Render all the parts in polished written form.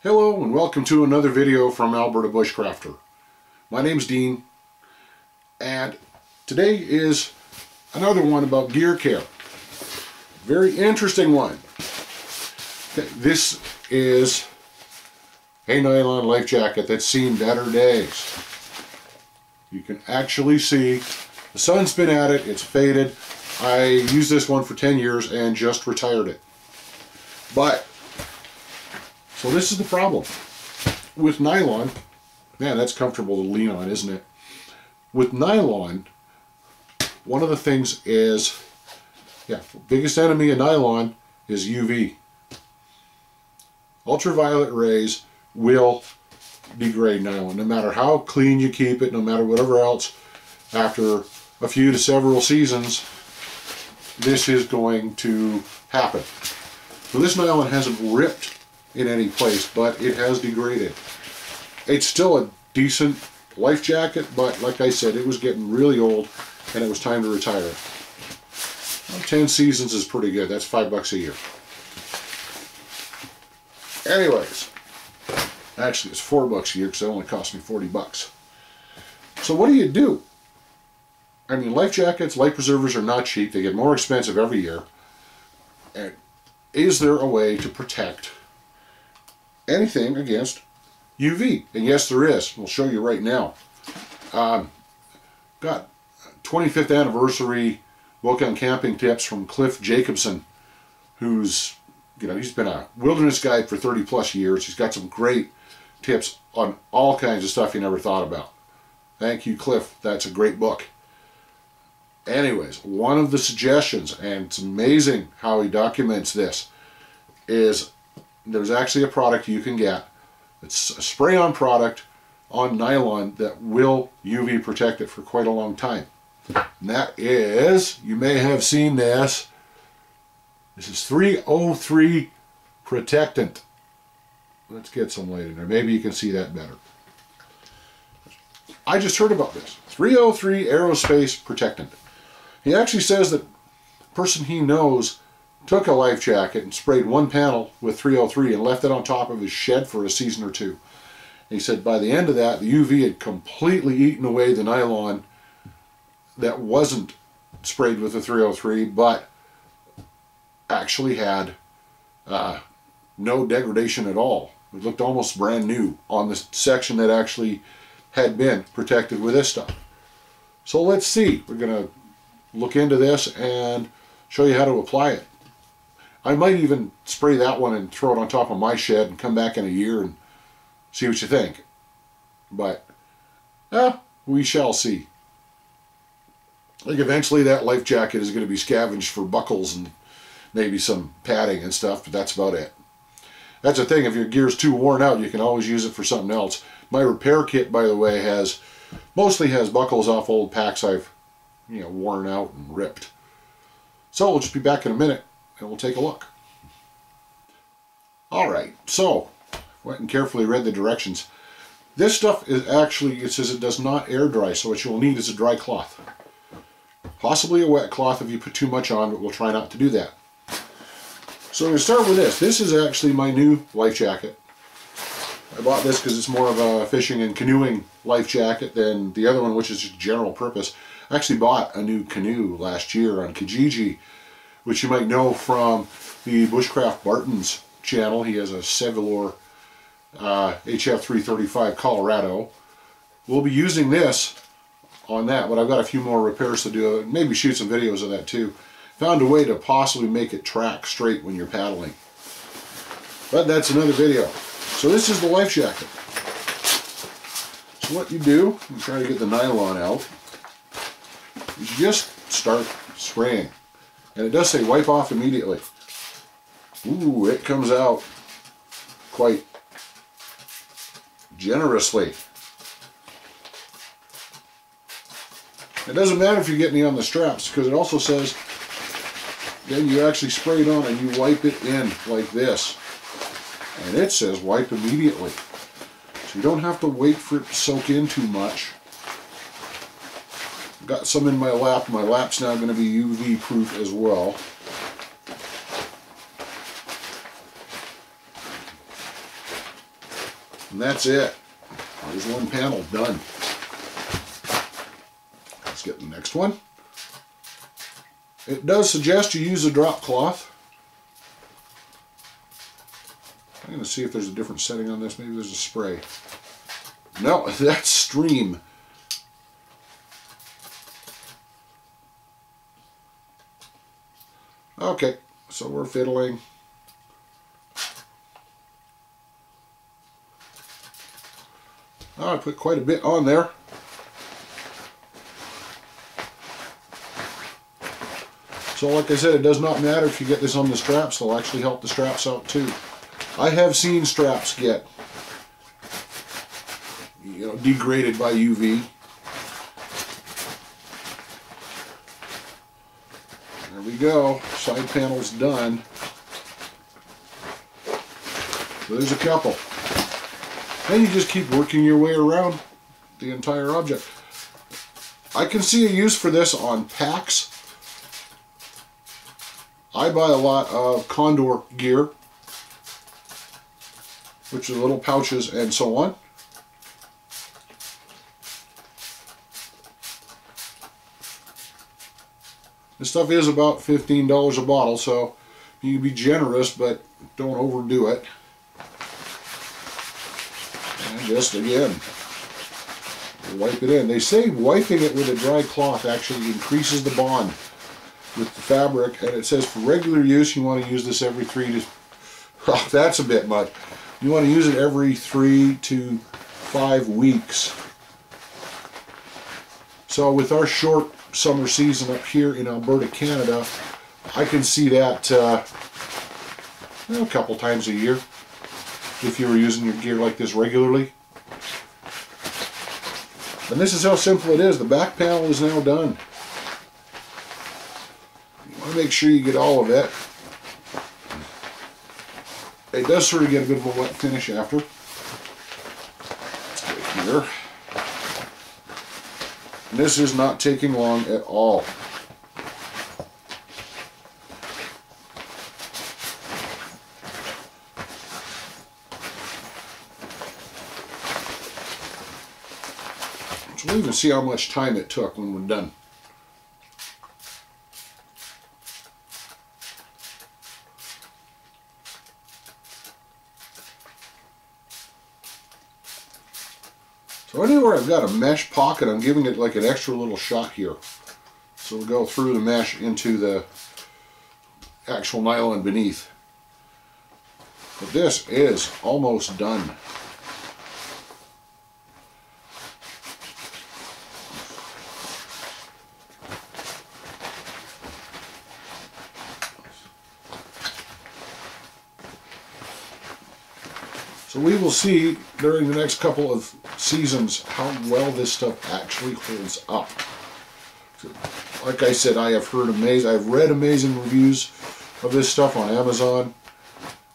Hello and welcome to another video from Alberta Bushcrafter. My name's Dean and today is another one about gear care. Very interesting one. This is a nylon life jacket that's seen better days. You can actually see the sun's been at it, it's faded. I used this one for 10 years and just retired it. So this is the problem. With nylon, man, that's comfortable to lean on, isn't it? With nylon, one of the things is, the biggest enemy of nylon is UV. Ultraviolet rays will degrade nylon. No matter how clean you keep it, no matter whatever else, after a few to several seasons, this is going to happen. So this nylon hasn't ripped in any place, but it has degraded. It's still a decent life jacket, but like I said, it was getting really old and it was time to retire it. Well, 10 seasons is pretty good. That's $5 a year. Anyways, actually it's $4 a year because it only cost me $40. So what do? I mean, life jackets, life preservers are not cheap. They get more expensive every year. And is there a way to protect anything against UV? And yes, there is. We'll show you right now. Got 25th anniversary book on camping tips from Cliff Jacobsen, who's, he's been a wilderness guide for 30 plus years. He's got some great tips on all kinds of stuff you never thought about. Thank you, Cliff. That's a great book. Anyways, one of the suggestions, and it's amazing how he documents this, is there's actually a product you can get. It's a spray-on product on nylon that will UV protect it for quite a long time. And that is, you may have seen this. This is 303 Protectant. Let's get some light in there. Maybe you can see that better. I just heard about this. 303 Aerospace Protectant. He actually says that the person he knows took a life jacket and sprayed one panel with 303 and left it on top of his shed for a season or two. And he said by the end of that, the UV had completely eaten away the nylon that wasn't sprayed with the 303, but actually had no degradation at all. It looked almost brand new on the section that actually had been protected with this stuff. So let's see. We're going to look into this and show you how to apply it. I might even spray that one and throw it on top of my shed and come back in a year and see what you think. But, we shall see. I think eventually that life jacket is going to be scavenged for buckles and maybe some padding and stuff, but that's about it. That's the thing, if your gear's too worn out, you can always use it for something else. My repair kit, by the way, mostly has buckles off old packs I've worn out and ripped. So we'll just be back in a minute and we'll take a look. Alright, so went and carefully read the directions. This stuff is actually, it says it does not air dry, so what you'll need is a dry cloth. Possibly a wet cloth if you put too much on, but we'll try not to do that. So I'm going to start with this. This is actually my new life jacket. I bought this because it's more of a fishing and canoeing life jacket than the other one, which is just general purpose. I actually bought a new canoe last year on Kijiji, which you might know from the Bushcraft Barton's channel. He has a Sevalor HF335 Colorado. We'll be using this on that, but I've got a few more repairs to do. Maybe shoot some videos of that too. Found a way to possibly make it track straight when you're paddling. But that's another video. So this is the life jacket. So what you do, you try to get the nylon out, you just start spraying. And it does say wipe off immediately. Ooh, it comes out quite generously. It doesn't matter if you get any on the straps, because it also says then you actually spray it on and you wipe it in like this. And it says wipe immediately. So you don't have to wait for it to soak in too much. Got some in my lap. My lap's now going to be UV proof as well. And that's it. There's one panel done. Let's get the next one. It does suggest you use a drop cloth. I'm going to see if there's a different setting on this. Maybe there's a spray. No, that's stream. Okay, so we're fiddling. Oh, I put quite a bit on there. So like I said, it does not matter if you get this on the straps. They'll actually help the straps out too. I have seen straps get, you know, degraded by UV. There we go. Side panel's done. So there's a couple. Then you just keep working your way around the entire object. I can see a use for this on packs. I buy a lot of Condor gear, which are little pouches and so on. This stuff is about $15 a bottle, so you can be generous, but don't overdo it. And just again, wipe it in. They say wiping it with a dry cloth actually increases the bond with the fabric, and it says for regular use you want to use this every 3 to... Oh, that's a bit much. You want to use it every 3 to 5 weeks. So with our short summer season up here in Alberta, Canada, I can see that a couple times a year if you were using your gear like this regularly. And this is how simple it is. The back panel is now done. You want to make sure you get all of it. It does sort of get a bit of a wet finish after. Let's get here. And this is not taking long at all. So we'll even see how much time it took when we're done. So anywhere I've got a mesh pocket, I'm giving it like an extra little shot here. So we'll go through the mesh into the actual nylon beneath. But this is almost done. So we will see during the next couple of seasons how well this stuff actually holds up. Like I said, I've read amazing reviews of this stuff on Amazon.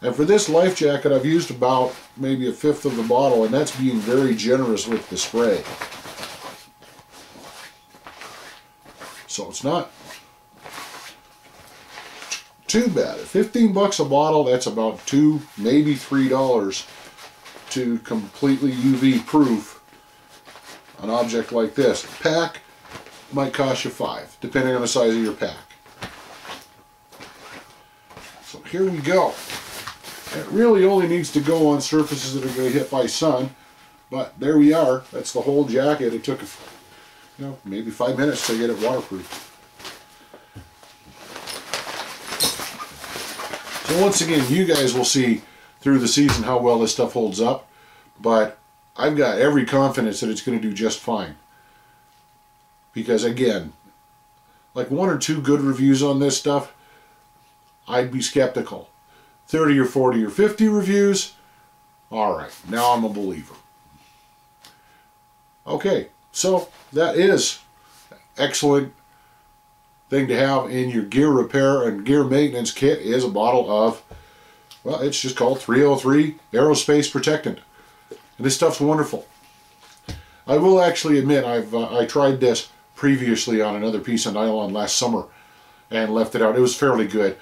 And for this life jacket, I've used about maybe 1/5 of the bottle, and that's being very generous with the spray. So it's not too bad. At 15 bucks a bottle, that's about $2, maybe $3 to completely UV proof an object like this. A pack might cost you $5, depending on the size of your pack. So here we go. It really only needs to go on surfaces that are going to get hit by sun, but there we are. That's the whole jacket. It took, maybe 5 minutes to get it waterproof. So once again, you guys will see through the season how well this stuff holds up, but I've got every confidence that it's going to do just fine. Because again, like 1 or 2 good reviews on this stuff, I'd be skeptical. 30 or 40 or 50 reviews, alright, now I'm a believer. Okay, so that is excellent thing to have in your gear repair and gear maintenance kit is a bottle of, well, it's just called 303 Aerospace Protectant. And this stuff's wonderful. I will actually admit I tried this previously on another piece of nylon last summer and left it out. It was fairly good.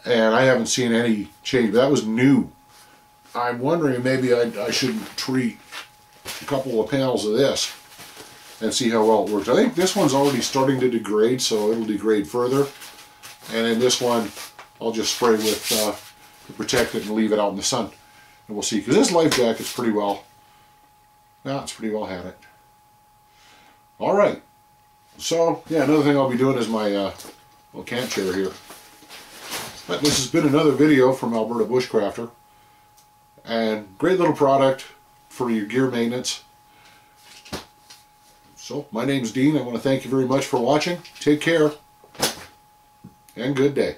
And I haven't seen any change. That was new. I'm wondering maybe I should treat a couple of panels of this and see how well it works. I think this one's already starting to degrade, so it'll degrade further. And then this one, I'll just spray with the protectant and leave it out in the sun. And we'll see, because this life jacket's pretty well, it's pretty well had it. All right. So, yeah, another thing I'll be doing is my little camp chair here. But this has been another video from Alberta Bushcrafter. And great little product for your gear maintenance. So, my name's Dean. I want to thank you very much for watching. Take care. And good day.